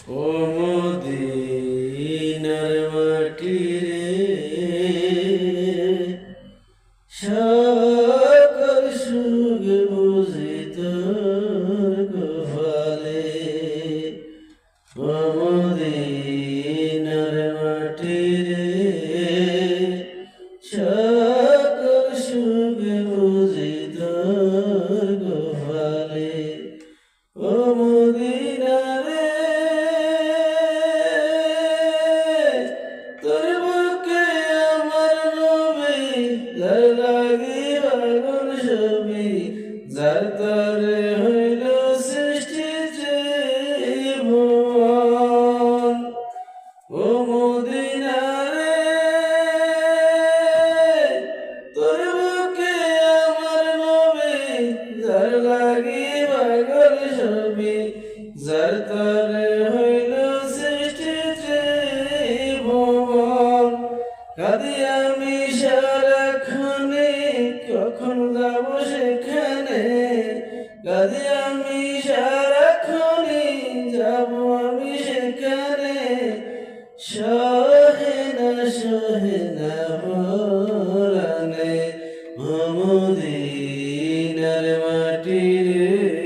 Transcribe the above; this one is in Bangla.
ও মদিনার মাটি রে, সকল সুখ বুঝি তোর কপালে। ও মদিনার মাটি রে, সকল সুখ বুঝি তোর কপালে। ও মদিনা রে, তোর বুকে আমার নবী, যার লাগি পাগল সবই, যার তরে হইল সৃষ্টি জীবন। ও মদিনা রে, তোর বুকে আমার নবী, যার লাগি পাগল সবই, যার তরে হইল সৃষ্টি জীবন। কাঁদি আমি সারাক্ষণে, কখন যাব সেখানে। কাঁদি আমি সারাক্ষণে, যাব আমি সেখানে। সহে না পরাণে, ও মদিনার মাটি রে।